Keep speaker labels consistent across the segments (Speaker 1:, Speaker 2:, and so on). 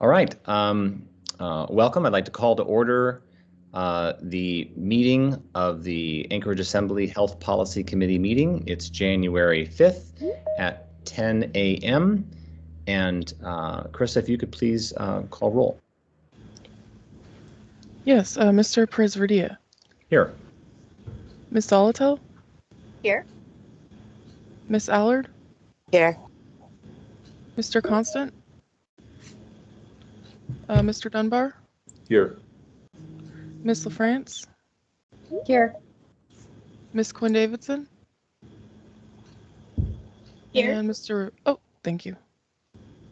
Speaker 1: All right. Welcome. I'd like to call to order the meeting of the Anchorage Assembly Health Policy Committee meeting. It's January 5th at 10 a.m. And Chris, if you could please call roll.
Speaker 2: Yes, Mr. Presverdia.
Speaker 1: Here.
Speaker 2: Ms. Dolato?
Speaker 3: Here.
Speaker 2: Ms. Allard?
Speaker 3: Here.
Speaker 2: Mr. Constant? Mr. Dunbar?
Speaker 4: Here.
Speaker 2: Ms. LaFrance?
Speaker 3: Here.
Speaker 2: Ms. Quinn Davidson?
Speaker 3: Here.
Speaker 2: And thank you.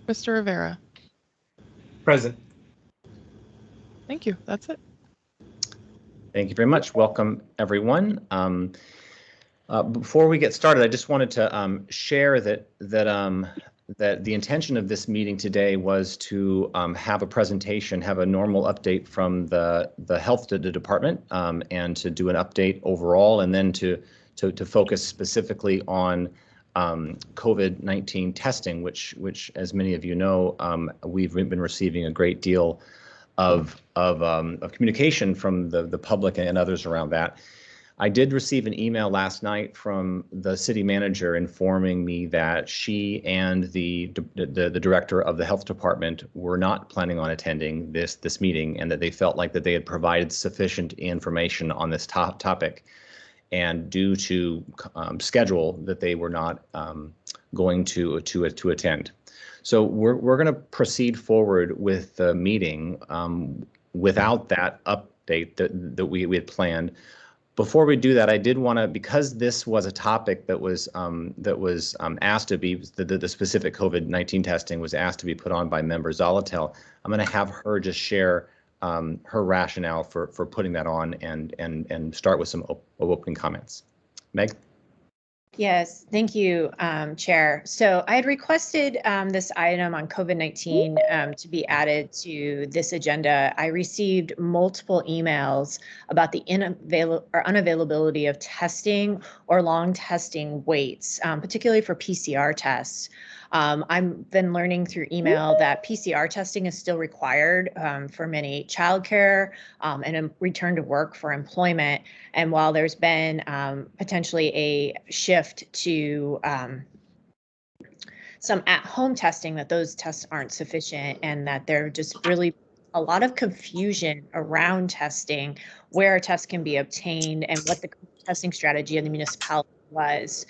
Speaker 2: Mr. Rivera?
Speaker 4: Present.
Speaker 2: Thank you. That's it.
Speaker 1: Thank you very much. Welcome, everyone. Before we get started, I just wanted to share that the intention of this meeting today was to have a presentation, have a normal update from the health department, and to do an update overall, and then to focus specifically on COVID-19 testing, which, as many of you know, we've been receiving a great deal of communication from the public and others around that. I did receive an email last night from the city manager informing me that she and the director of the health department were not planning on attending this meeting, and that they felt like that they had provided sufficient information on this topic, and due to schedule that they were not going to attend. So we're going to proceed forward with the meeting without that update that we had planned. Before we do that, I did want to, because this was a topic that was asked to be, the specific COVID-19 testing was asked to be put on by member Zolotel. I'm going to have her just share her rationale for putting that on and start with some opening comments. Meg?
Speaker 3: Yes, thank you, Chair. So I had requested this item on COVID-19 to be added to this agenda. I received multiple emails about the unavailability of testing or long testing waits, particularly for PCR tests. I've been learning through email that PCR testing is still required for many childcare and a return to work for employment. And while there's been potentially a shift to some at-home testing, that those tests aren't sufficient, and that they're just really a lot of confusion around testing, where a test can be obtained, and what the testing strategy of the municipality was.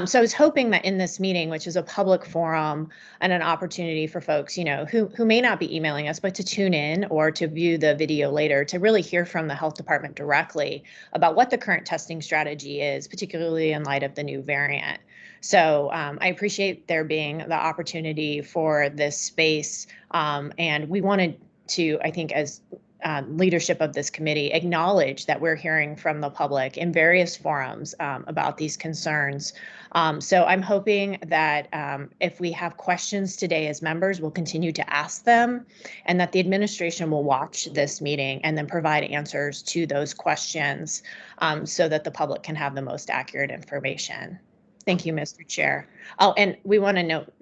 Speaker 3: So I was hoping that in this meeting, which is a public forum and an opportunity for folks, who may not be emailing us, but to tune in or to view the video later, to really hear from the health department directly about what the current testing strategy is, particularly in light of the new variant. So I appreciate there being the opportunity for this space, and we wanted to, I think, as leadership of this committee, acknowledge that we're hearing from the public in various forums about these concerns. So I'm hoping that if we have questions today as members, we'll continue to ask them, and that the administration will watch this meeting and then provide answers to those questions so that the public can have the most accurate information. Thank you, Mr. Chair. Oh, and we want to note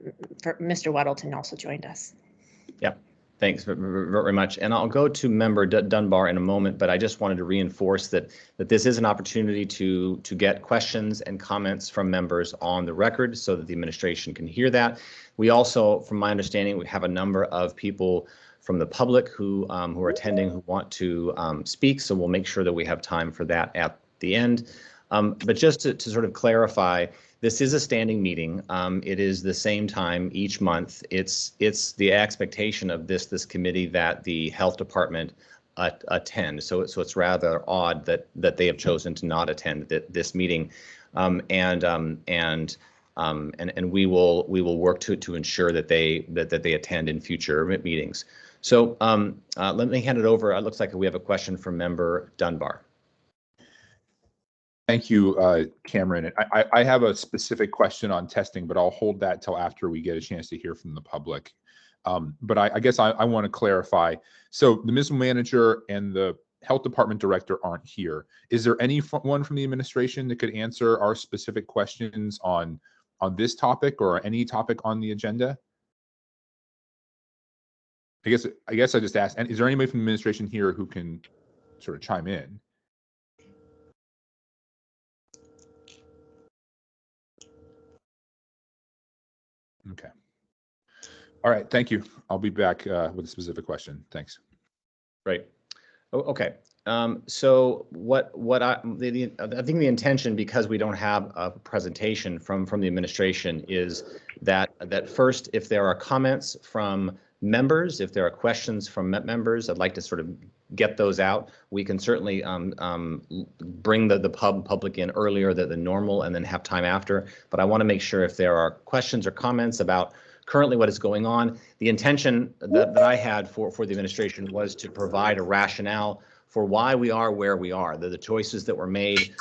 Speaker 3: for Mr. Weddleton also joined us.
Speaker 1: Yep. Thanks very much. And I'll go to member Dunbar in a moment, but I just wanted to reinforce that this is an opportunity to get questions and comments from members on the record so that the administration can hear that. We also, from my understanding, we have a number of people from the public who are attending who want to speak, so we'll make sure that we have time for that at the end. But just to sort of clarify, this is a standing meeting. It is the same time each month. It's the expectation of this committee that the health department attend. So it's rather odd that they have chosen to not attend this meeting, and we will work to ensure that they attend in future meetings. So let me hand it over. It looks like we have a question from member Dunbar.
Speaker 4: Thank you, Cameron. I have a specific question on testing, but I'll hold that till after we get a chance to hear from the public. But I guess I want to clarify. So the municipal manager and the health department director aren't here. Is there anyone from the administration that could answer our specific questions on this topic or any topic on the agenda? I guess I just asked, and is there anybody from the administration here who can sort of chime in? Okay. All right. Thank you. I'll be back with a specific question. Thanks.
Speaker 1: Right. Oh, okay. So I think the intention, because we don't have a presentation from the administration, is that first, if there are comments from members, if there are questions from members, I'd like to sort of get those out. We can certainly bring the public in earlier than normal and then have time after. But I want to make sure if there are questions or comments about currently what is going on. The intention that I had for the administration was to provide a rationale for why we are where we are, the choices that were made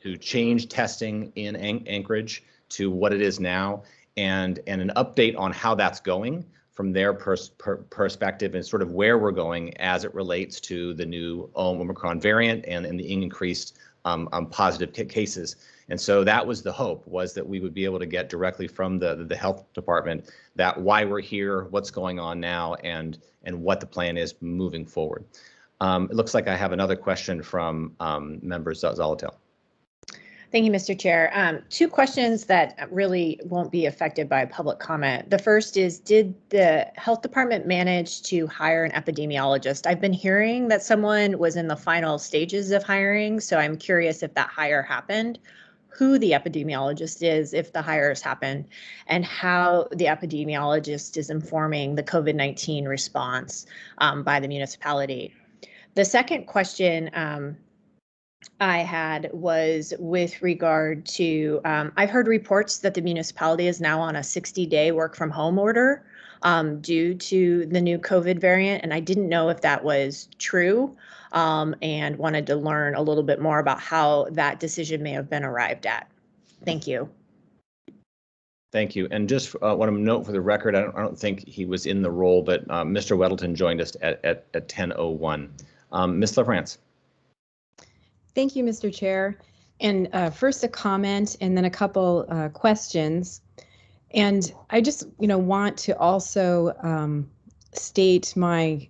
Speaker 1: to change testing in Anchorage to what it is now, and an update on how that's going from their perspective, and sort of where we're going as it relates to the new Omicron variant and the increased positive cases. And so that was the hope, was that we would be able to get directly from the health department that why we're here, what's going on now, and what the plan is moving forward. It looks like I have another question from member Zolotel.
Speaker 3: Thank you, Mr. Chair. Two questions that really won't be affected by public comment. The first is, did the health department manage to hire an epidemiologist? I've been hearing that someone was in the final stages of hiring, so I'm curious if that hire happened, who the epidemiologist is, if the hires happened, and how the epidemiologist is informing the COVID-19 response by the municipality. The second question I had was with regard to, I've heard reports that the municipality is now on a 60-day work from home order due to the new COVID variant, and I didn't know if that was true, and wanted to learn a little bit more about how that decision may have been arrived at. Thank you.
Speaker 1: Thank you. And just want to note for the record, I don't think he was in the role, but Mr. Weddleton joined us at 10:01. Ms. LaFrance.
Speaker 5: Thank you, Mr. Chair. And first a comment and then a couple questions. And I just, want to also state my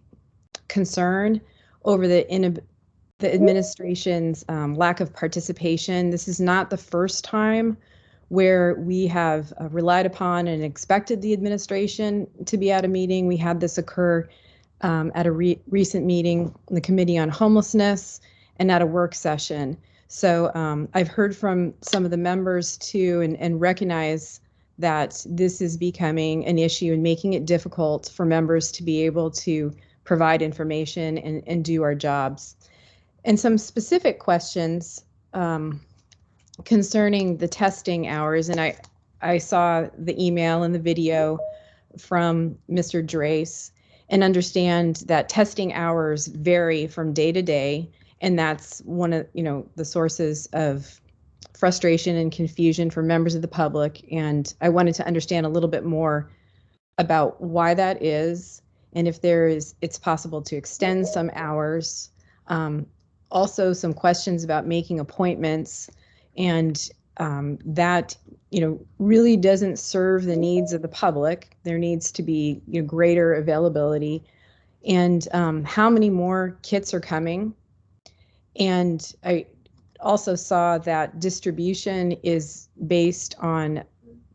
Speaker 5: concern over the administration's lack of participation. This is not the first time where we have relied upon and expected the administration to be at a meeting. We had this occur at a recent meeting in the Committee on Homelessness and at a work session. So I've heard from some of the members too, and recognize that this is becoming an issue and making it difficult for members to be able to provide information and do our jobs. And some specific questions concerning the testing hours. And I saw the email and the video from Mr. Drace, and understand that testing hours vary from day to day. And that's one of, the sources of frustration and confusion for members of the public. And I wanted to understand a little bit more about why that is, and if it's possible to extend some hours. Also some questions about making appointments, and that, really doesn't serve the needs of the public. There needs to be greater availability, and how many more kits are coming. And I also saw that distribution is based on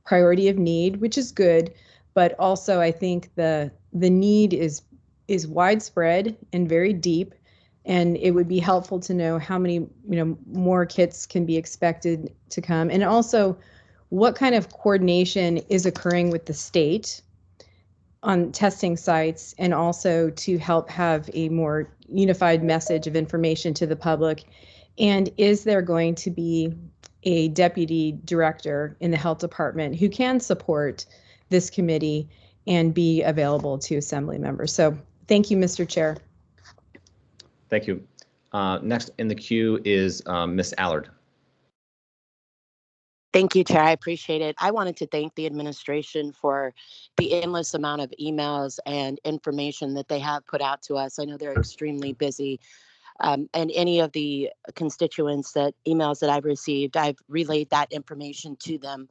Speaker 5: priority of need, which is good, but also I think the need is widespread and very deep, and it would be helpful to know how many more kits can be expected to come, and also what kind of coordination is occurring with the state on testing sites, and also to help have a more unified message of information to the public. And is there going to be a deputy director in the health department who can support this committee and be available to assembly members? So thank you, Mr. Chair.
Speaker 1: Thank you. Next in the queue is Ms. Allard.
Speaker 6: Thank you, Chair. I appreciate it. I wanted to thank the administration for the endless amount of emails and information that they have put out to us. I know they're extremely busy. And any of the constituents emails that I've received, I've relayed that information to them.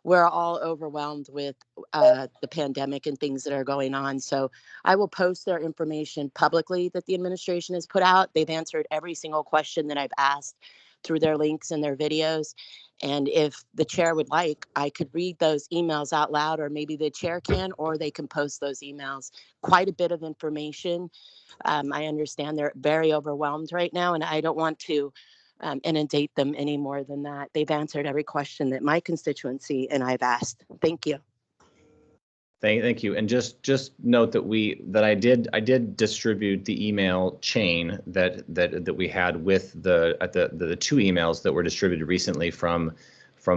Speaker 6: we're all overwhelmed with the pandemic and things that are going on. So I will post their information publicly that the administration has put out. They've answered every single question that I've asked through their links and their videos. And if the chair would like, I could read those emails out loud, or maybe the chair can, or they can post those emails. Quite a bit of information. I understand they're very overwhelmed right now, and I don't want to inundate them any more than that. They've answered every question that my constituency and I've asked. Thank you.
Speaker 1: Thank you. And just note that I did distribute the email chain that we had with the two emails that were distributed recently from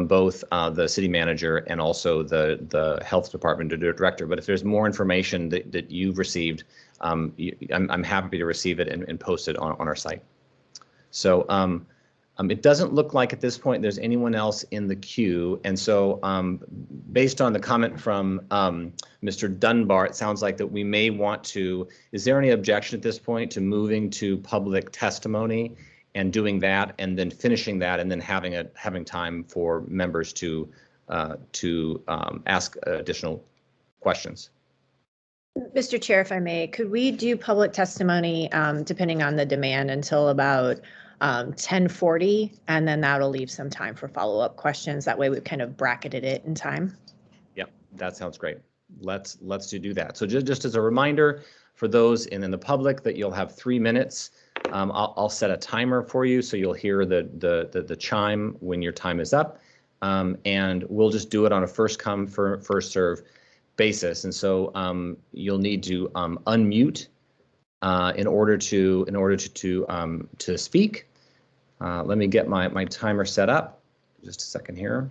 Speaker 1: both the city manager and also the health department director. But if there's more information that you've received, I'm happy to receive it and post it on our site. So it doesn't look like at this point there's anyone else in the queue. And so based on the comment from Mr. Dunbar, it sounds like that we may want to, is there any objection at this point to moving to public testimony and doing that and then finishing that and then having time for members to ask additional questions?
Speaker 3: Mr. Chair, if I may, could we do public testimony, depending on the demand, until about 10:40, and then that'll leave some time for follow-up questions. That way we've kind of bracketed it in time.
Speaker 1: Yep, that sounds great. Let's do that. So just as a reminder for those in the public that you'll have 3 minutes. I'll set a timer for you so you'll hear the chime when your time is up, and we'll just do it on a first come first serve basis. And so you'll need to unmute in order to speak. Let me get my timer set up. Just a second here.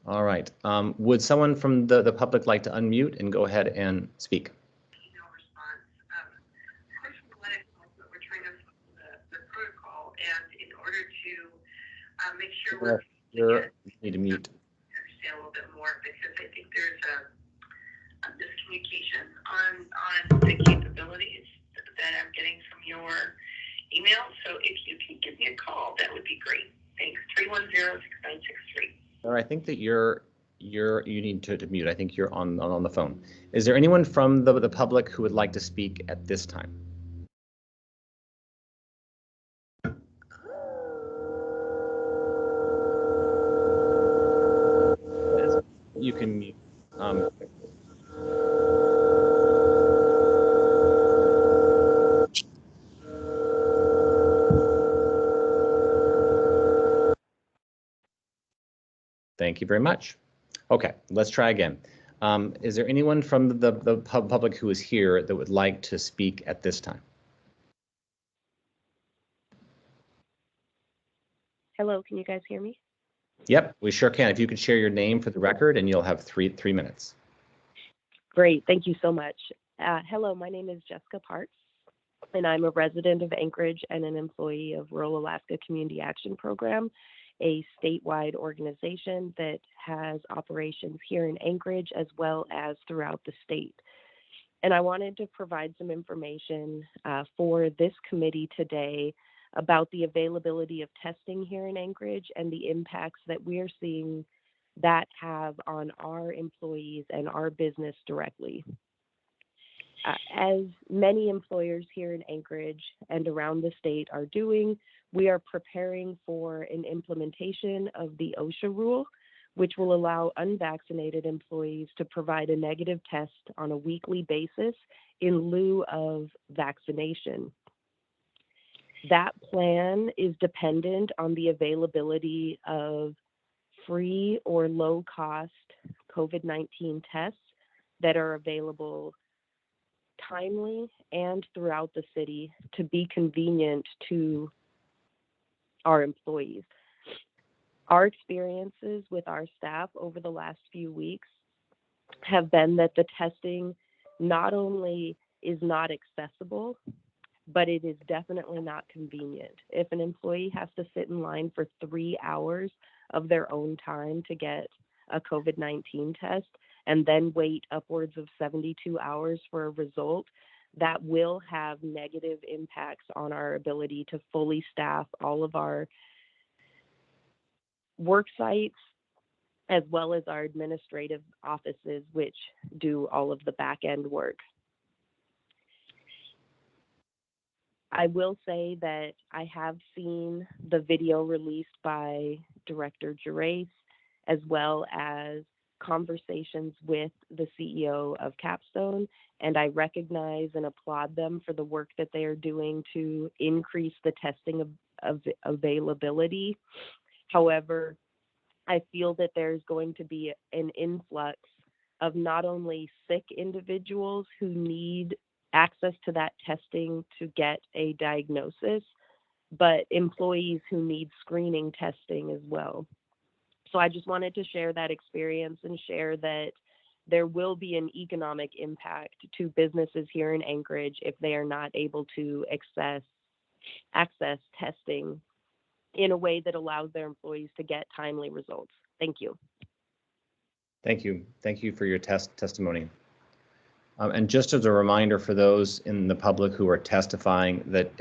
Speaker 1: All right. Would someone from the public like to unmute and go ahead and speak?
Speaker 7: We're trying to follow the protocol, and in order to make sure
Speaker 1: you need to mute.
Speaker 7: Understand a little bit more, because I think there's a miscommunication on the capabilities that I'm getting from your email. So if you can give me a call, that would be great. Thanks. 310-6963.
Speaker 1: All right, I think that you need to mute. I think you're on the phone. Is there anyone from the public who would like to speak at this time? You can mute. Thank you very much. Okay, let's try again. Is there anyone from the public who is here that would like to speak at this time?
Speaker 8: Hello, can you guys hear me?
Speaker 1: Yep, we sure can. If you could share your name for the record, and you'll have three minutes.
Speaker 8: Great, thank you so much. Hello, my name is Jessica Parks, and I'm a resident of Anchorage and an employee of Rural Alaska Community Action Program, a statewide organization that has operations here in Anchorage as well as throughout the state. And I wanted to provide some information for this committee today about the availability of testing here in Anchorage and the impacts that we're seeing that have on our employees and our business directly. As many employers here in Anchorage and around the state are doing, we are preparing for an implementation of the Osha Rule, which will allow unvaccinated employees to provide a negative test on a weekly basis in lieu of vaccination. That plan is dependent on the availability of free or low-cost COVID-19 tests that are available timely and throughout the city to be convenient to our employees. Our experiences with our staff over the last few weeks have been that the testing not only is not accessible, but it is definitely not convenient. If an employee has to sit in line for 3 hours of their own time to get a COVID-19 test and then wait upwards of 72 hours for a result, that will have negative impacts on our ability to fully staff all of our work sites, as well as our administrative offices, which do all of the back end work. I will say that I have seen the video released by Director Gerace, as well as conversations with the CEO of Capstone, and I recognize and applaud them for the work that they are doing to increase the testing of availability. However, I feel that there's going to be an influx of not only sick individuals who need access to that testing to get a diagnosis, but employees who need screening testing as well. So I just wanted to share that experience and share that there will be an economic impact to businesses here in Anchorage if they are not able to access testing in a way that allows their employees to get timely results. Thank you.
Speaker 1: Thank you. Thank you for your testimony. And just as a reminder for those in the public who are testifying that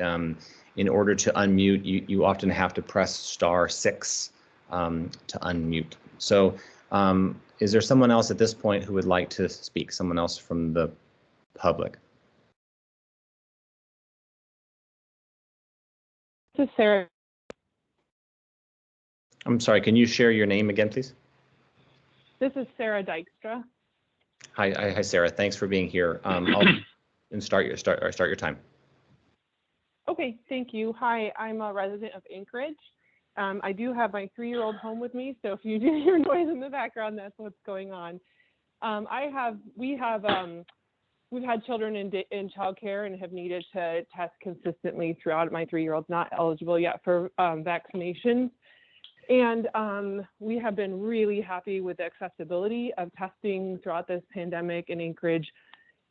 Speaker 1: in order to unmute, you often have to press *6 to unmute. So is there someone else at this point who would like to speak? Someone else from the public?
Speaker 2: This is Sarah.
Speaker 1: I'm sorry, can you share your name again, please?
Speaker 2: This is Sarah Dykstra.
Speaker 1: Hi, Sarah. Thanks for being here. I'll start your time.
Speaker 2: Okay, thank you. Hi, I'm a resident of Anchorage. I do have my 3-year-old home with me, so if you do hear noise in the background, that's what's going on. We've had children in childcare and have needed to test consistently throughout. My 3-year-old's not eligible yet for vaccinations. And we have been really happy with the accessibility of testing throughout this pandemic in Anchorage.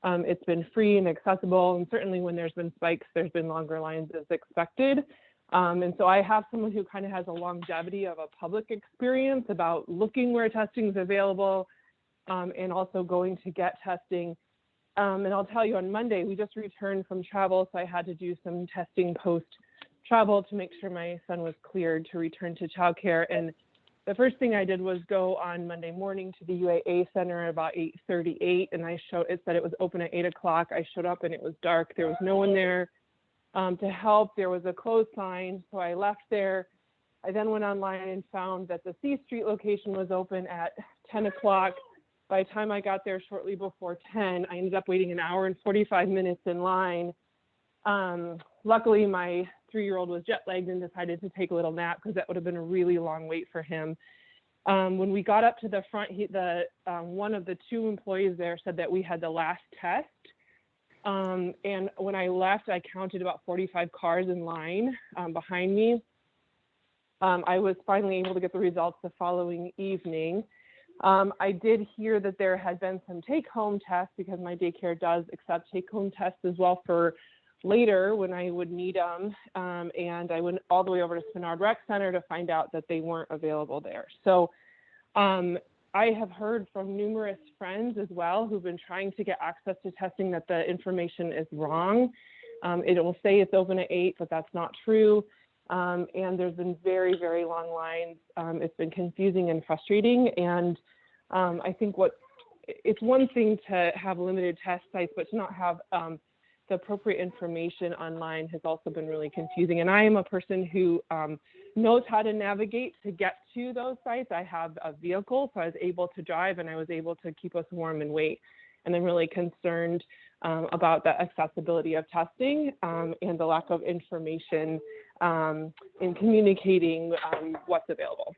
Speaker 2: It's been free and accessible, and certainly when there's been spikes, there's been longer lines as expected. And so I have someone who kind of has a longevity of a public experience about looking where testing is available and also going to get testing. And I'll tell you, on Monday, we just returned from travel, so I had to do some testing post-travel to make sure my son was cleared to return to childcare. And the first thing I did was go on Monday morning to the UAA Center at about 8:38, and it said it was open at 8 o'clock. I showed up and it was dark. There was no one there to help. There was a closed sign, so I left there. I then went online and found that the C Street location was open at 10 o'clock. By the time I got there shortly before 10, I ended up waiting an hour and 45 minutes in line. Luckily, my 3-year-old was jet lagged and decided to take a little nap because that would have been a really long wait for him. When we got up to the front, one of the 2 employees there said that we had the last test. And when I left, I counted about 45 cars in line behind me. I was finally able to get the results the following evening. I did hear that there had been some take-home tests because my daycare does accept take-home tests as well for later when I would need them. And I went all the way over to Spenard Rec Center to find out that they weren't available there. So I have heard from numerous friends as well who've been trying to get access to testing that the information is wrong. It will say it's open at 8, but that's not true. And there's been very, very long lines. It's been confusing and frustrating. And I think it's one thing to have limited test sites, but to not have the appropriate information online has also been really confusing. And I am a person who knows how to navigate to get to those sites. I have a vehicle, so I was able to drive and I was able to keep us warm and wait. And I'm really concerned about the accessibility of testing and the lack of information in communicating what's available.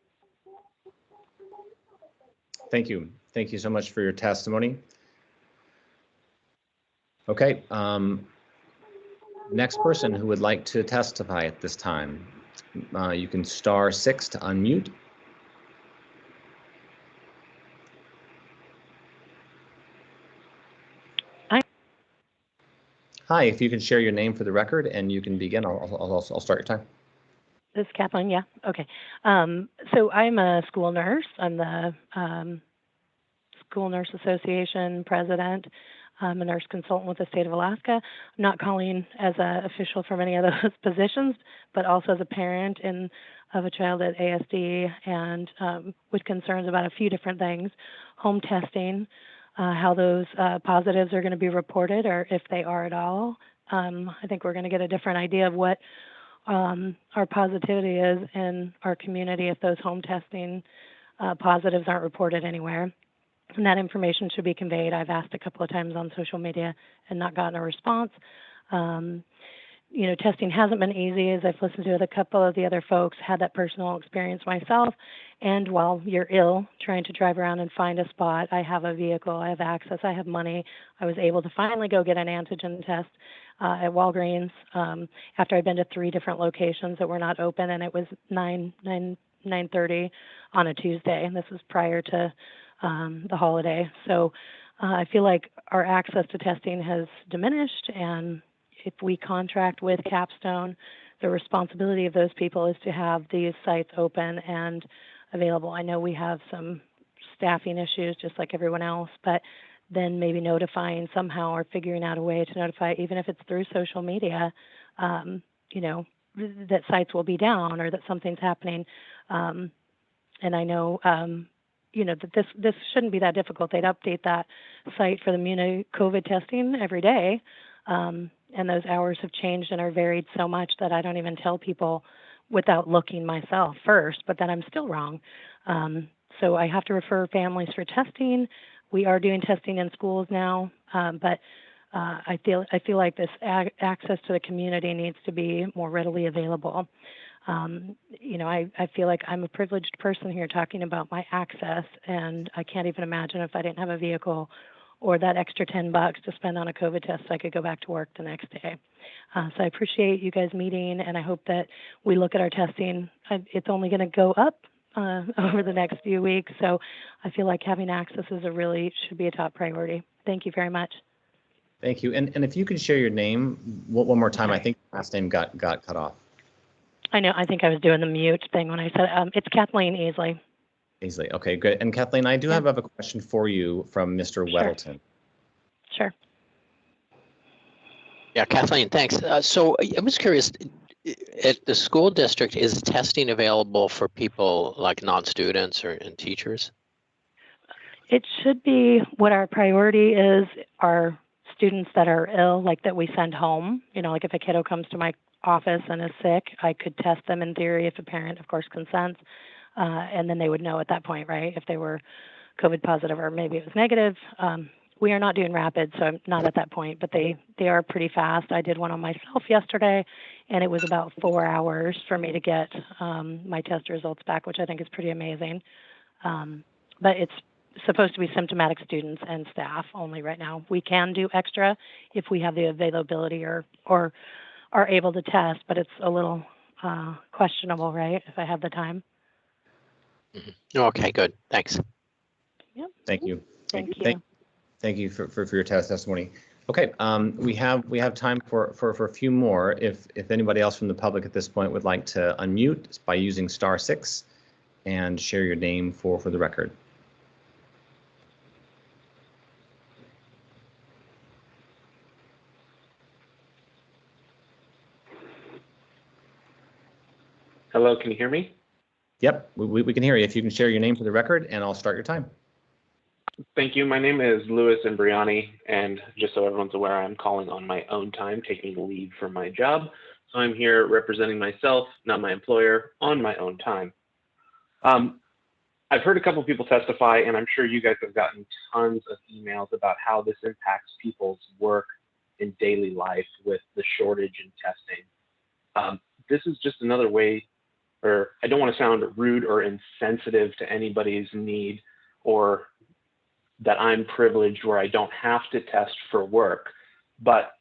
Speaker 1: Thank you. Thank you so much for your testimony. Okay, next person who would like to testify at this time. You can *6 to unmute. Hi, if you can share your name for the record and you can begin, I'll start your time.
Speaker 9: This is Kathleen, yeah, okay. So I'm a school nurse. I'm the School Nurse Association president. I'm a nurse consultant with the state of Alaska. I'm not calling as an official from any of those positions, but also as a parent of a child at ASD and with concerns about a few different things, home testing, how those positives are going to be reported or if they are at all. I think we're going to get a different idea of what our positivity is in our community if those home testing positives aren't reported anywhere. And that information should be conveyed. I've asked a couple of times on social media and not gotten a response. Testing hasn't been easy, as I've listened to a couple of the other folks, had that personal experience myself. And while you're ill, trying to drive around and find a spot, I have a vehicle, I have access, I have money. I was able to finally go get an antigen test at Walgreens after I'd been to 3 different locations that were not open, and it was 9:30 on a Tuesday, and this was prior to the holiday. So I feel like our access to testing has diminished, and if we contract with Capstone, the responsibility of those people is to have these sites open and available. I know we have some staffing issues just like everyone else, but then maybe notifying somehow or figuring out a way to notify, even if it's through social media, that sites will be down or that something's happening. And I know, that this shouldn't be that difficult. They'd update that site for the COVID testing every day. And those hours have changed and are varied so much that I don't even tell people without looking myself first, but then I'm still wrong. So I have to refer families for testing. We are doing testing in schools now, but I feel like this access to the community needs to be more readily available. I feel like I'm a privileged person here talking about my access, and I can't even imagine if I didn't have a vehicle or that extra $10 to spend on a COVID test so I could go back to work the next day. So I appreciate you guys meeting, and I hope that we look at our testing. It's only going to go up over the next few weeks, so I feel like having access should be a top priority. Thank you very much.
Speaker 1: Thank you. And if you could share your name one more time, I think the last name got cut off.
Speaker 9: I know. I think I was doing the mute thing when I said it's Kathleen Easley.
Speaker 1: Easily. Okay, good. And Kathleen, I do have a question for you from Mr. Weddleton.
Speaker 9: Sure.
Speaker 10: Yeah, Kathleen, thanks. So I was curious, at the school district, is testing available for people like non-students and teachers?
Speaker 9: It should be. What our priority is are students that are ill, like that we send home. Like if a kiddo comes to my office and is sick, I could test them in theory if a parent, of course, consents. And then they would know at that point, right, if they were COVID positive or maybe it was negative. We are not doing rapid, so I'm not at that point, but they are pretty fast. I did one on myself yesterday, and it was about 4 hours for me to get my test results back, which I think is pretty amazing. But it's supposed to be symptomatic students and staff only right now. We can do extra if we have the availability or are able to test, but it's a little questionable, right, if I have the time.
Speaker 10: Mm-hmm. Okay, good. Thanks.
Speaker 9: Yep.
Speaker 1: Thank you.
Speaker 9: Thank you.
Speaker 1: Thank you for your testimony. Okay, we have time for a few more. If anybody else from the public at this point would like to unmute by using *6 and share your name for the record.
Speaker 11: Hello, can you hear me?
Speaker 1: Yep, we can hear you. If you can share your name for the record, and I'll start your time.
Speaker 11: Thank you. My name is Louis Imbriani, and just so everyone's aware, I'm calling on my own time, taking leave from my job. So I'm here representing myself, not my employer, on my own time. I've heard a couple people testify, and I'm sure you guys have gotten tons of emails about how this impacts people's work in daily life with the shortage in testing. This is just another way, or I don't want to sound rude or insensitive to anybody's need, or that I'm privileged where I don't have to test for work. But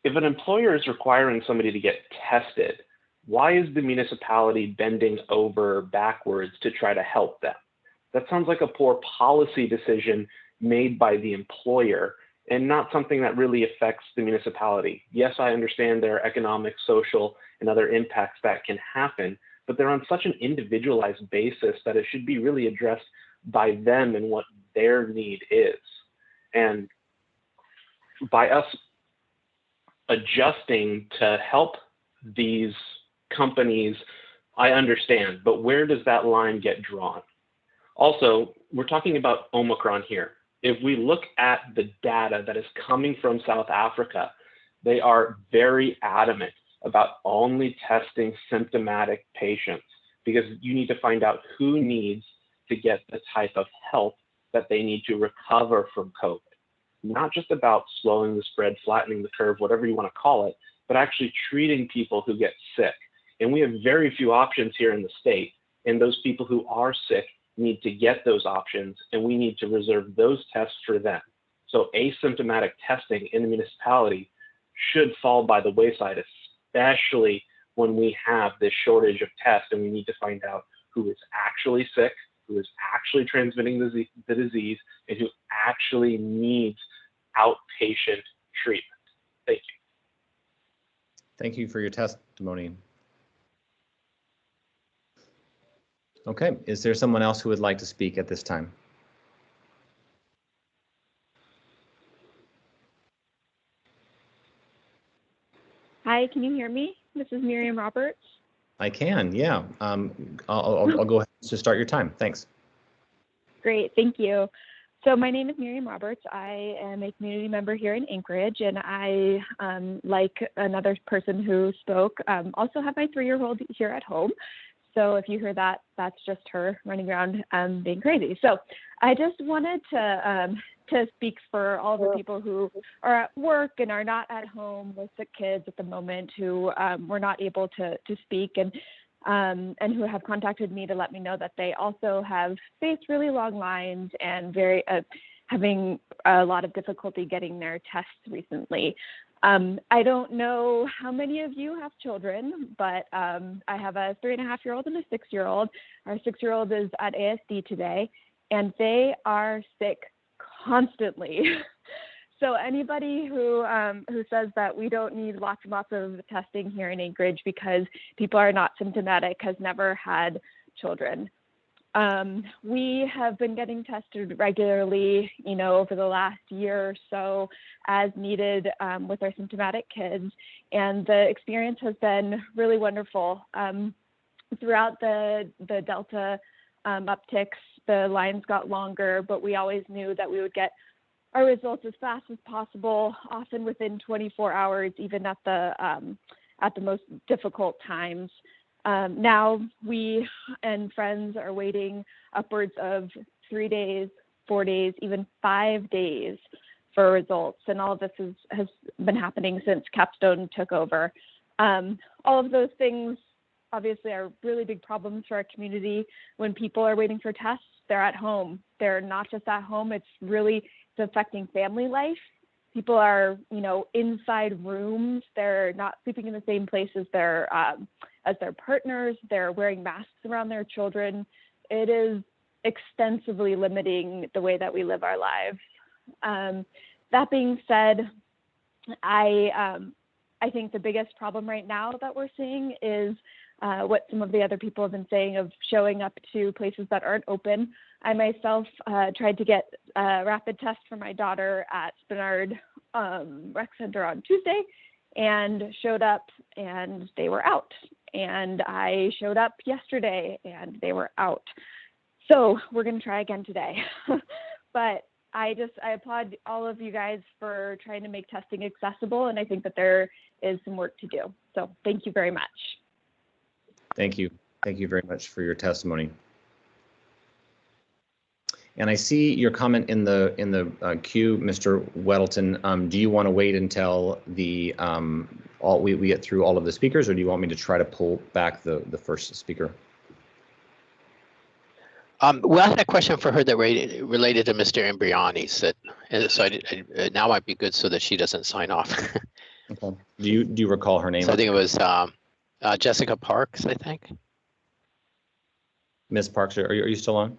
Speaker 11: if an employer is requiring somebody to get tested, why is the municipality bending over backwards to try to help them? That sounds like a poor policy decision made by the employer and not something that really affects the municipality. Yes, I understand there are economic, social, and other impacts that can happen, but they're on such an individualized basis that it should be really addressed by them and what their need is. And by us adjusting to help these companies, I understand, but where does that line get drawn? Also, we're talking about Omicron here. If we look at the data that is coming from South Africa, they are very adamant about only testing symptomatic patients because you need to find out who needs to get the type of help that they need to recover from COVID. Not just about slowing the spread, flattening the curve, whatever you want to call it, but actually treating people who get sick. And we have very few options here in the state. And those people who are sick need to get those options, and we need to reserve those tests for them. So asymptomatic testing in the municipality should fall by the wayside, especially when we have this shortage of tests and we need to find out who is actually sick, who is actually transmitting the disease, and who actually needs outpatient treatment. Thank you.
Speaker 1: Thank you for your testimony. Okay, is there someone else who would like to speak at this time?
Speaker 12: Hi, can you hear me? This is Miriam Roberts.
Speaker 1: I can, yeah. I'll go ahead to start your time. Thanks.
Speaker 12: Great, thank you. So my name is Miriam Roberts. I am a community member here in Anchorage, and I, like another person who spoke, also have my 3-year-old here at home. So if you hear that, that's just her running around being crazy. So I just wanted to speak for all the people who are at work and are not at home with sick kids at the moment, who were not able to speak, and who have contacted me to let me know that they also have faced really long lines and having a lot of difficulty getting their tests recently. I don't know how many of you have children, but I have a 3.5-year-old and a 6-year-old. Our 6-year-old is at ASD today, and they are sick constantly. So anybody who says that we don't need lots and lots of testing here in Anchorage because people are not symptomatic has never had children. We have been getting tested regularly, over the last year or so as needed with our symptomatic kids. And the experience has been really wonderful. Throughout the Delta upticks, the lines got longer, but we always knew that we would get our results as fast as possible, often within 24 hours, even at the most difficult times. Now we and friends are waiting upwards of 3 days, 4 days, even 5 days for results. And all of this has been happening since Capstone took over. All of those things obviously are really big problems for our community. When people are waiting for tests, they're at home. They're not just at home, it's affecting family life. People are, inside rooms. They're not sleeping in the same place as their partners. They're wearing masks around their children. It is extensively limiting the way that we live our lives. That being said, I think the biggest problem right now that we're seeing is what some of the other people have been saying of showing up to places that aren't open. I myself tried to get a rapid test for my daughter at Spenard Rec Center on Tuesday and showed up and they were out. And I showed up yesterday and they were out. So we're going to try again today. But I applaud all of you guys for trying to make testing accessible. And I think that there is some work to do. So thank you very much.
Speaker 1: Thank you. Thank you very much for your testimony. And I see your comment in the queue, Mr. Weddleton. Do you want to wait until we get through all of the speakers, or do you want me to try to pull back the first speaker?
Speaker 10: Well, I had a question for her that related to Mr. Imbriani's. So now might be good so that she doesn't sign off.
Speaker 1: Okay. Do you recall her name?
Speaker 10: So I think it was Jessica Parks, I think.
Speaker 1: Ms. Parks, are you still on?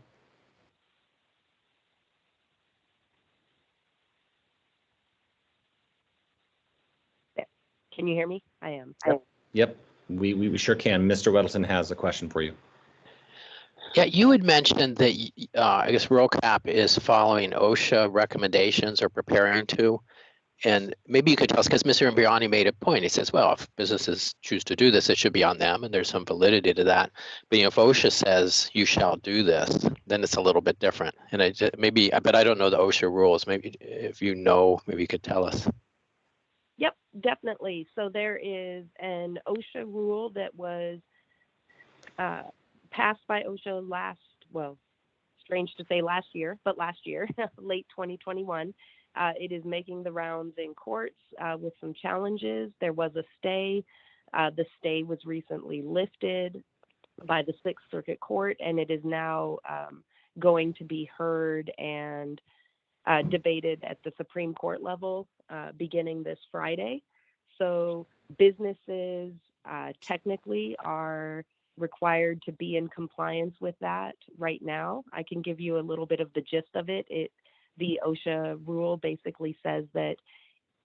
Speaker 8: Can you hear me? I am.
Speaker 1: Yep, we sure can. Mr. Weddleton has a question for you.
Speaker 10: Yeah, you had mentioned that I guess RoCap is following OSHA recommendations or preparing to. And maybe you could tell us, because Mr. Imbriani made a point. He says, well, if businesses choose to do this, it should be on them, and there's some validity to that. But if OSHA says you shall do this, then it's a little bit different. And but I don't know the OSHA rules. Maybe if you know, maybe you could tell us.
Speaker 8: Yep, definitely. So there is an OSHA rule that was passed by OSHA strange to say last year, late 2021. It is making the rounds in courts with some challenges. There was a stay. The stay was recently lifted by the Sixth Circuit Court, and it is now going to be heard and debated at the Supreme Court level beginning this Friday. So businesses technically are required to be in compliance with that right now. I can give you a little bit of the gist of it. The OSHA rule basically says that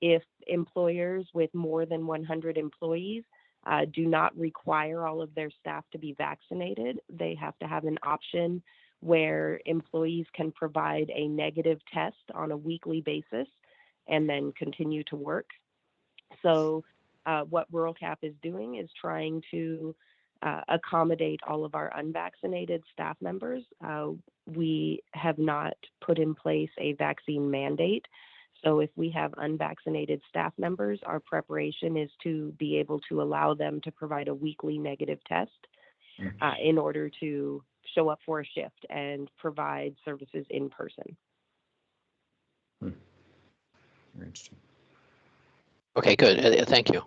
Speaker 8: if employers with more than 100 employees do not require all of their staff to be vaccinated, they have to have an option where employees can provide a negative test on a weekly basis and then continue to work. So what Rural Cap is doing is trying to accommodate all of our unvaccinated staff members. We have not put in place a vaccine mandate. So if we have unvaccinated staff members, our preparation is to be able to allow them to provide a weekly negative test in order to show up for a shift and provide services in person.
Speaker 1: Very interesting.
Speaker 10: Okay, good. Thank you.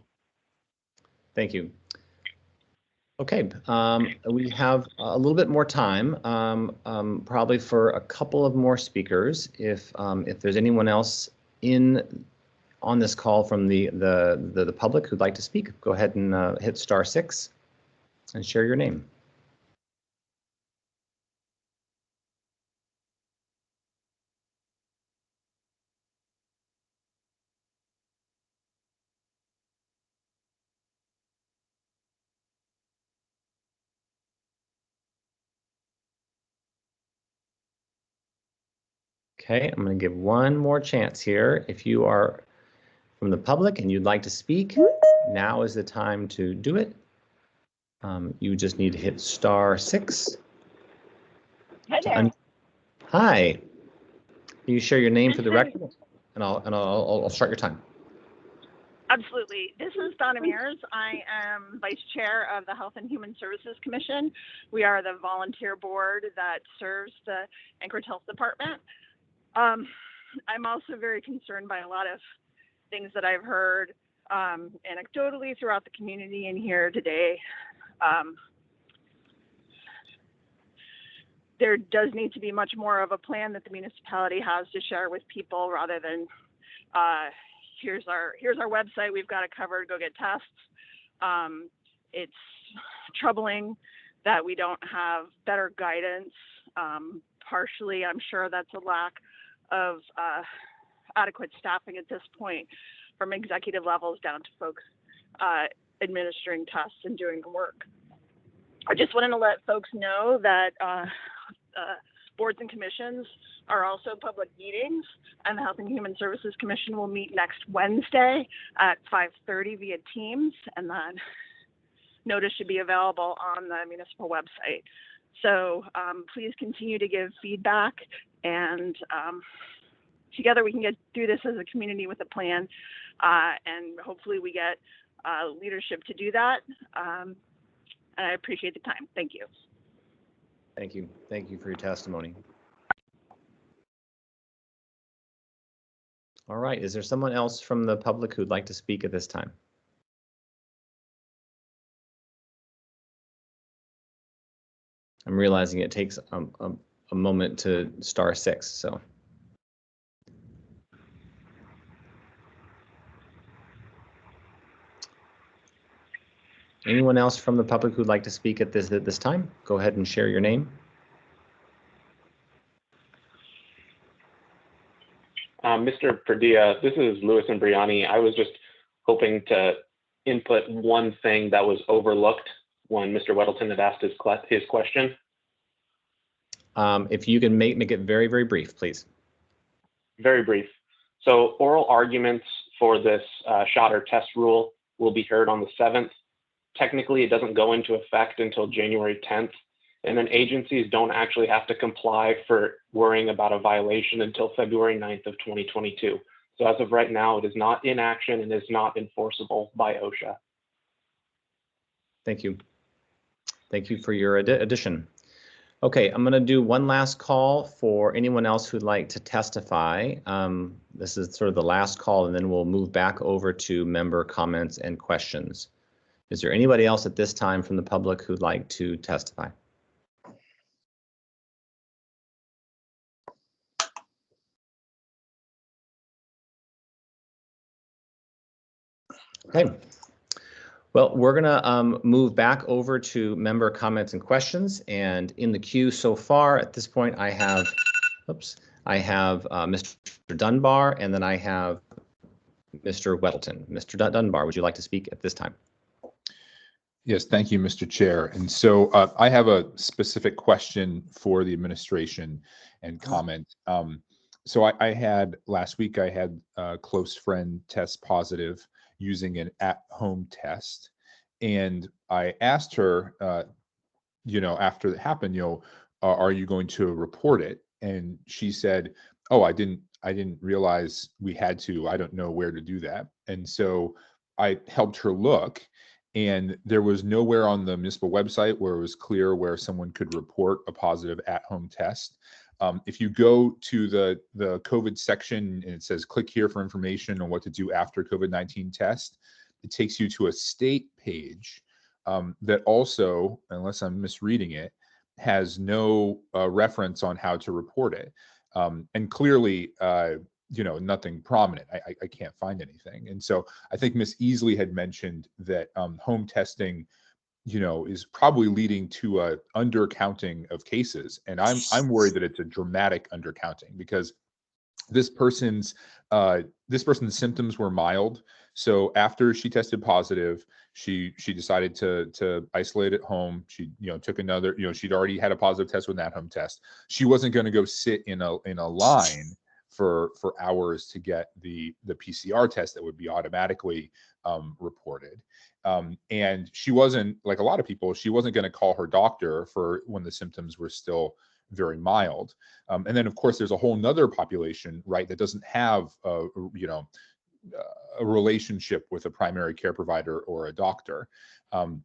Speaker 1: Thank you. Okay, we have a little bit more time, probably for a couple of more speakers. If there's anyone else on this call from the public who'd like to speak, go ahead and hit *6 and share your name. Okay, I'm going to give one more chance here. If you are from the public and you'd like to speak, now is the time to do it. You just need to hit *6.
Speaker 13: Hi there.
Speaker 1: Hi. Can you share your name for the record? And I'll start your time.
Speaker 13: Absolutely. This is Donna Mears. I am Vice Chair of the Health and Human Services Commission. We are the volunteer board that serves the Anchorage Health Department. I'm also very concerned by a lot of things that I've heard anecdotally throughout the community and here today. There does need to be much more of a plan that the municipality has to share with people rather than here's our website, we've got it covered, go get tests. It's troubling that we don't have better guidance. Partially, I'm sure that's a lack of adequate staffing at this point, from executive levels down to folks administering tests and doing the work. I just wanted to let folks know that boards and commissions are also public meetings, and the Health and Human Services Commission will meet next Wednesday at 5:30 via Teams, and then notice should be available on the municipal website. So please continue to give feedback, and together we can get through this as a community with a plan, and hopefully we get leadership to do that. And I appreciate the time. Thank you.
Speaker 1: Thank you. Thank you for your testimony. All right. Is there someone else from the public who'd like to speak at this time? I'm realizing it takes a moment to *6, so. Anyone else from the public who'd like to speak at this time? Go ahead and share your name.
Speaker 11: Mr. Perdia, this is Louis Imbriani. I was just hoping to input one thing that was overlooked when Mr. Weddleton had asked his question.
Speaker 1: If you can make it very, very brief, please.
Speaker 11: Very brief. So oral arguments for this shot or test rule will be heard on the 7th. Technically, it doesn't go into effect until January 10th. And then agencies don't actually have to comply for worrying about a violation until February 9th of 2022. So as of right now, it is not in action and is not enforceable by OSHA.
Speaker 1: Thank you. Thank you for your addition. Okay, I'm going to do one last call for anyone else who'd like to testify. This is sort of the last call, and then we'll move back over to member comments and questions. Is there anybody else at this time from the public who'd like to testify? Okay. Well, we're going to move back over to member comments and questions. And in the queue so far at this point, I have, Mr. Dunbar, and then I have Mr. Weddleton. Mr. Dunbar, would you like to speak at this time?
Speaker 4: Yes, thank you, Mr. Chair. And so I have a specific question for the administration and comment. So I had last week, I had a close friend test positive using an at-home test. And I asked her, after it happened, are you going to report it? And she said, oh, I didn't realize we had to. I don't know where to do that. And so I helped her look, and there was nowhere on the municipal website where it was clear where someone could report a positive at-home test. If you go to the COVID section and it says click here for information on what to do after COVID-19 test, it takes you to a state page that also, unless I'm misreading it, has no reference on how to report it. And clearly, nothing prominent. I can't find anything. And so I think Ms. Easley had mentioned that home testing is probably leading to a undercounting of cases. And I'm worried that it's a dramatic undercounting, because this person's symptoms were mild. So after she tested positive, she decided to isolate at home. She took another, she'd already had a positive test with an at-home test. She wasn't going to go sit in a line for hours to get the PCR test that would be automatically reported. And she wasn't, like a lot of people, she wasn't going to call her doctor for when the symptoms were still very mild. And then of course there's a whole nother population, right, that doesn't have a relationship with a primary care provider or a doctor. And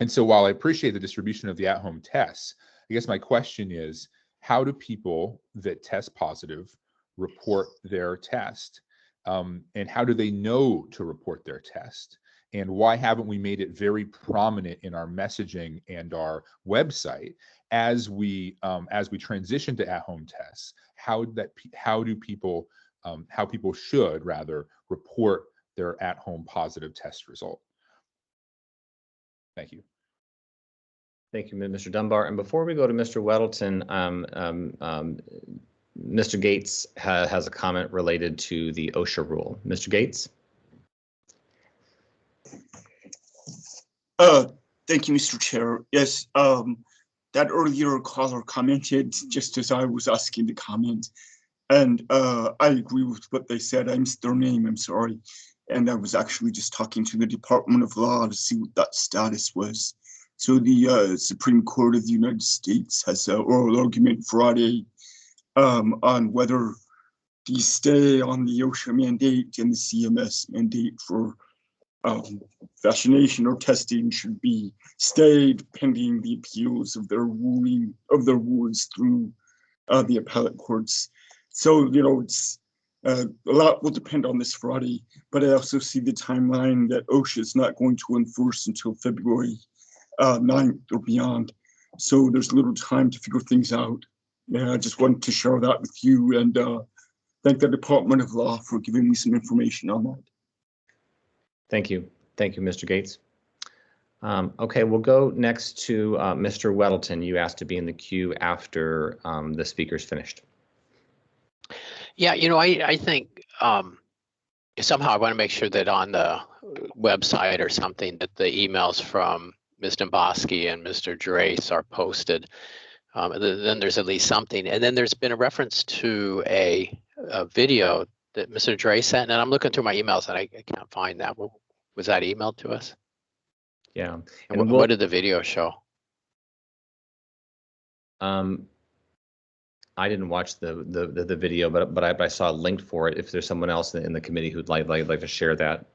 Speaker 4: so while I appreciate the distribution of the at-home tests, I guess my question is, how do people that test positive report their test? And how do they know to report their test? And why haven't we made it very prominent in our messaging and our website as we transition to at-home tests? How people should rather report their at-home positive test result? Thank you.
Speaker 1: Thank you, Mr. Dunbar. And before we go to Mr. Weddleton, Mr. Gates has a comment related to the Osha rule. Mr. Gates?
Speaker 14: Thank you, Mr. Chair. Yes, that earlier caller commented just as I was asking the comment. And I agree with what they said. I missed their name, I'm sorry. And I was actually just talking to the Department of Law to see what that status was. So the Supreme Court of the United States has an oral argument Friday on whether the stay on the OSHA mandate and the CMS mandate for vaccination or testing should be stayed pending the appeals of their ruling of their rulings through the appellate courts. So it's a lot will depend on this Friday, but I also see the timeline that OSHA is not going to enforce until February 9th or beyond. So there's little time to figure things out. Yeah, I just wanted to share that with you and thank the Department of Law for giving me some information on that.
Speaker 1: Thank you. Thank you, Mr. Gates. Okay, we'll go next to Mr. Weddleton. You asked to be in the queue after the speaker's finished.
Speaker 10: Yeah, I think somehow I want to make sure that on the website or something that the emails from Ms. Domboski and Mr. Drace are posted. Then there's at least something. And then there's been a reference to a video that Mr. Dre sent? And I'm looking through my emails and I can't find that. Was that emailed to us?
Speaker 1: Yeah.
Speaker 10: And what did the video show?
Speaker 1: I didn't watch the video, but I saw a link for it. If there's someone else in the committee who'd like to share that.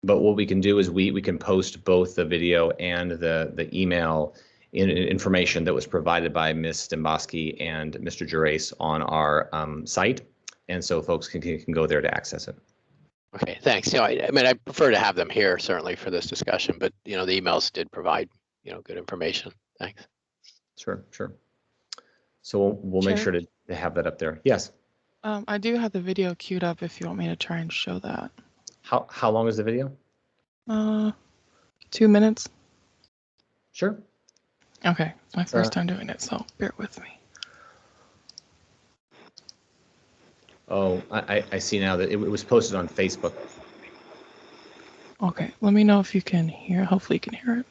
Speaker 1: But what we can do is we can post both the video and the email information that was provided by Ms. Demboski and Mr. Gerace on our site, and so folks can go there to access it.
Speaker 10: Okay, thanks. You know, I mean, I prefer to have them here certainly for this discussion, but you know, the emails did provide good information. Thanks.
Speaker 1: Sure. So we'll make sure to have that up there. Yes.
Speaker 15: I do have the video queued up if you want me to try and show that.
Speaker 1: How long is the video?
Speaker 15: 2 minutes.
Speaker 1: Sure.
Speaker 15: Okay, it's my first time doing it, so bear with me.
Speaker 1: Oh, I see now that it was posted on Facebook.
Speaker 15: Okay, let me know if you can hear. Hopefully you can hear it.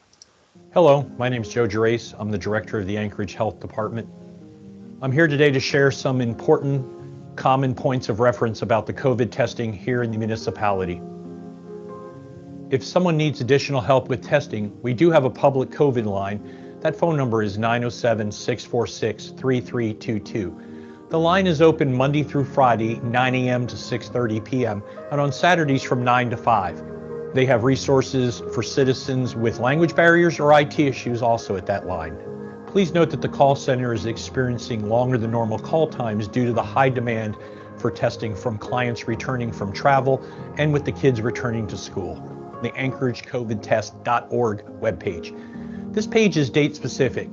Speaker 16: Hello, my name is Joe Gerace. I'm the director of the Anchorage Health Department. I'm here today to share some important common points of reference about the COVID testing here in the municipality. If someone needs additional help with testing, we do have a public COVID line. That phone number is 907-646-3322. The line is open Monday through Friday, 9 a.m. to 6:30 p.m., and on Saturdays from 9 to 5. They have resources for citizens with language barriers or IT issues also at that line. Please note that the call center is experiencing longer than normal call times due to the high demand for testing from clients returning from travel and with the kids returning to school. The AnchorageCovidTest.org webpage. This page is date specific,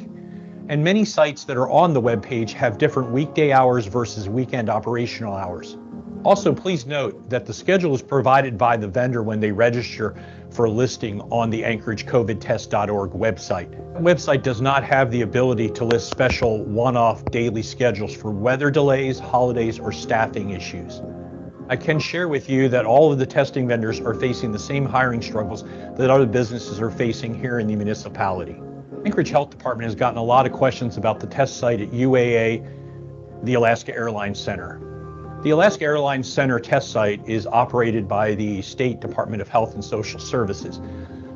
Speaker 16: and many sites that are on the webpage have different weekday hours versus weekend operational hours. Also, please note that the schedule is provided by the vendor when they register for a listing on the AnchorageCovidTest.org website. The website does not have the ability to list special one-off daily schedules for weather delays, holidays, or staffing issues. I can share with you that all of the testing vendors are facing the same hiring struggles that other businesses are facing here in the municipality. Anchorage Health Department has gotten a lot of questions about the test site at UAA, the Alaska Airlines Center. The Alaska Airlines Center test site is operated by the State Department of Health and Social Services.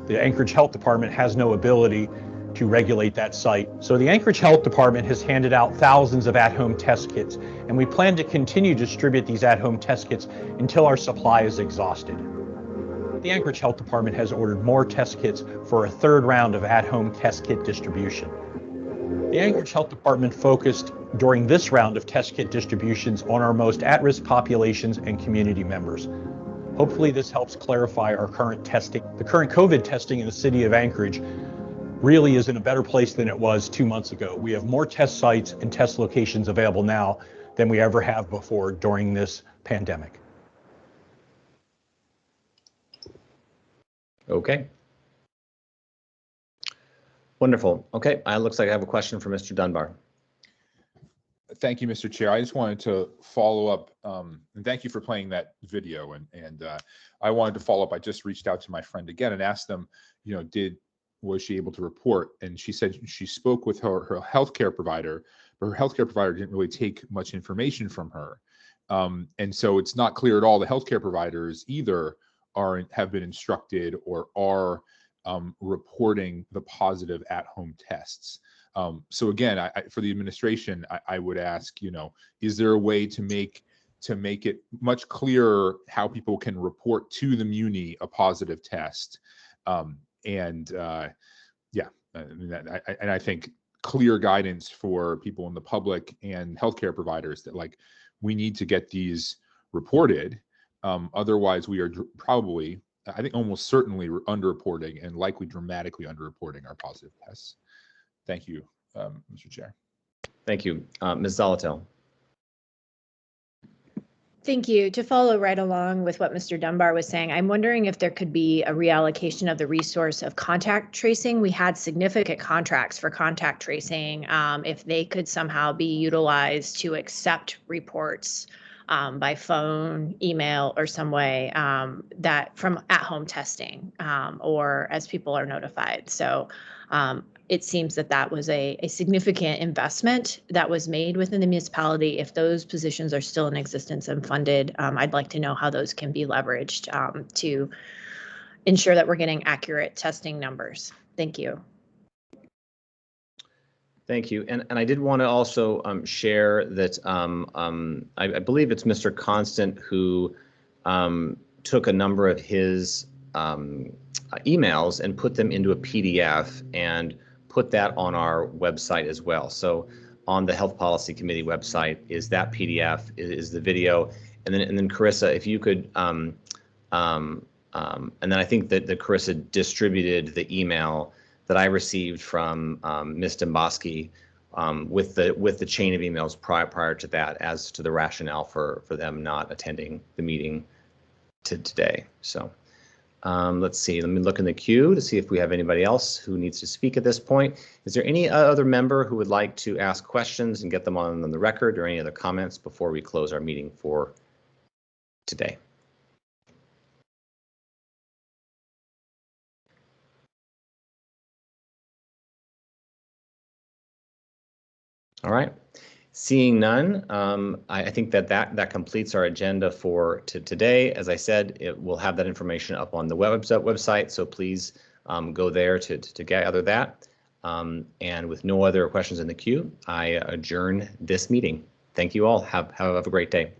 Speaker 16: The Anchorage Health Department has no ability to regulate that site. So the Anchorage Health Department has handed out thousands of at-home test kits, and we plan to continue to distribute these at-home test kits until our supply is exhausted. The Anchorage Health Department has ordered more test kits for a third round of at-home test kit distribution. The Anchorage Health Department focused during this round of test kit distributions on our most at-risk populations and community members. Hopefully this helps clarify our current testing. The current COVID testing in the city of Anchorage really is in a better place than it was 2 months ago. We have more test sites and test locations available now than we ever have before during this pandemic.
Speaker 1: Okay. Wonderful. Okay, it looks like I have a question for Mr. Dunbar.
Speaker 4: Thank you, Mr. Chair. I just wanted to follow up, and thank you for playing that video. And I wanted to follow up. I just reached out to my friend again and asked them, was she able to report? And she said she spoke with her healthcare provider, but her healthcare provider didn't really take much information from her. And so it's not clear at all. The healthcare providers either have been instructed or are reporting the positive at-home tests. So again, for the administration, I would ask, is there a way to make it much clearer how people can report to the Muni a positive test? I think clear guidance for people in the public and healthcare providers that we need to get these reported. Otherwise, we are probably, I think almost certainly underreporting and likely dramatically underreporting our positive tests. Thank you, Mr. Chair.
Speaker 1: Thank you. Ms. Zolotel.
Speaker 3: Thank you. To follow right along with what Mr. Dunbar was saying, I'm wondering if there could be a reallocation of the resource of contact tracing. We had significant contracts for contact tracing. If they could somehow be utilized to accept reports by phone, email, or some way that from at-home testing or as people are notified. So it seems that that was a significant investment that was made within the municipality. If those positions are still in existence and funded, I'd like to know how those can be leveraged to ensure that we're getting accurate testing numbers. Thank you.
Speaker 1: Thank you. And I did want to also share that I believe it's Mr. Constant who took a number of his emails and put them into a PDF and put that on our website as well. So on the Health Policy Committee website is that PDF, is the video, and then Carissa, if you could, and then I think that Carissa distributed the email that I received from Ms. Domboski with the chain of emails prior to that as to the rationale for them not attending the meeting today. So let's see, let me look in the queue to see if we have anybody else who needs to speak at this point. Is there any other member who would like to ask questions and get them on the record, or any other comments before we close our meeting for today? All right. Seeing none, I think that completes our agenda for today. As I said, we'll have that information up on the website, so please go there to gather that. And with no other questions in the queue, I adjourn this meeting. Thank you all. Have a great day.